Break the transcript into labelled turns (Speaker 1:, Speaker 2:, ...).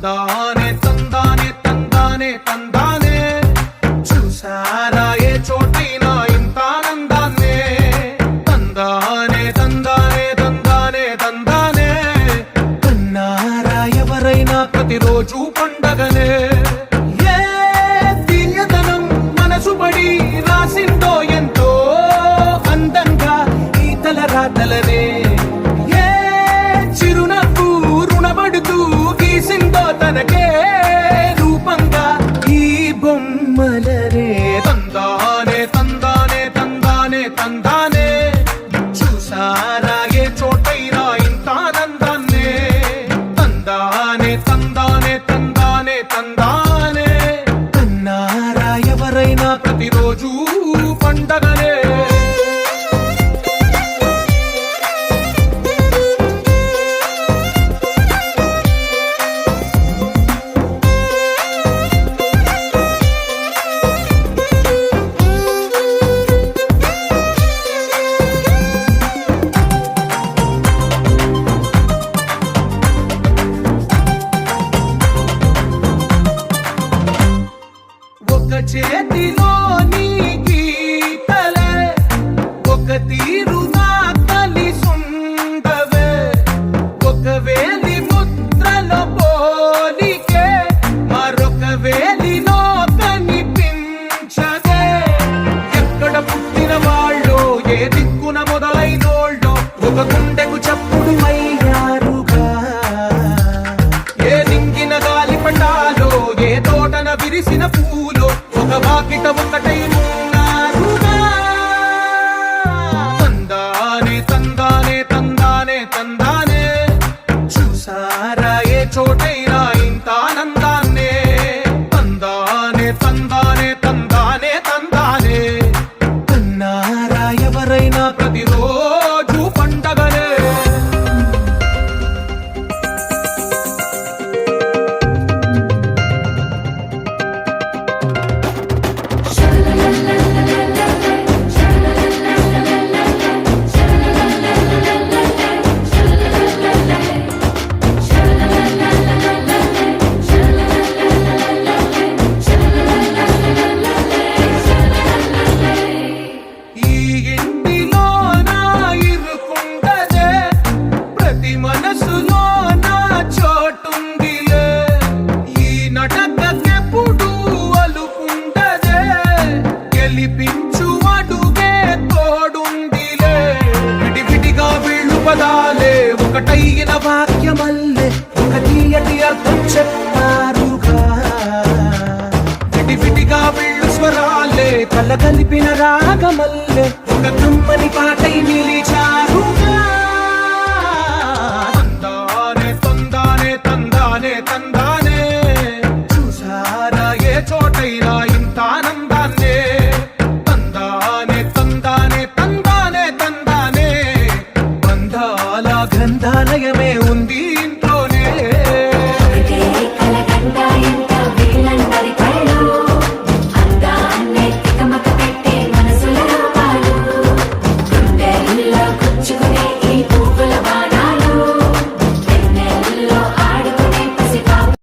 Speaker 1: తందానే తందానే తందానే తందానే చూసారా ఏ చోటైనా ఇంత ఆనందాన్నే తందానే తందానే తందానే తందానే కన్నారా ఎవరైనా ప్రతిరోజు పండగనే ఏ తీయదనం మనసు పడి రాసిందో ఎంతో అందంగా ఈ తల రాతలనే తనకే రూపంగా ఈ బొమ్మలనే తందానే తందానే తందానే తందానే చూసారా ఏ చోటైనా ఇంత ఆనందాన్నే తందానే తందానే తందానే తందానే కన్నారా ఎవరైనా ప్రతిరోజు పండగనే చేతిలో నీ గీతలే ఒక తీరుగా కలిసుండవే ఒక వేలి ముద్రలో పోలికే మరొక వేలిలో కనిపించదే ఎక్కడ పుట్టిన వాళ్ళో ఏ దిక్కున మొదలైనోళ్ళో ఒక గుండెకు చప్పుడు అయ్యారుగా ఏ దింగిన గాలి పటాలో ఏ తోటన విరిసిన పూలో ఒక వాకిట ఒకటై ఉన్నారుగా తందానే తందానే తందానే తందానే చూసారా ఏ చోటైనా ఇంత ఆనందాన్నే తందానే తందానే తందానే తందానే కన్నారా ఎవరైనా ప్రతిరోజు పండగనే మనసులో నా చోటుందిలే ఈ నటకెప్పుడు అలుకుంటదే గెలిపించు అడుగే తోడుందిలే విడివిడిగా వీళ్ళు పదాలే ఒకటైన వాక్యమల్లే ఒక తీయటి అర్థం చెప్పారుగా విడివిడిగా వీళ్ళు స్వరాలే కలగలిపిన రాగమల్లే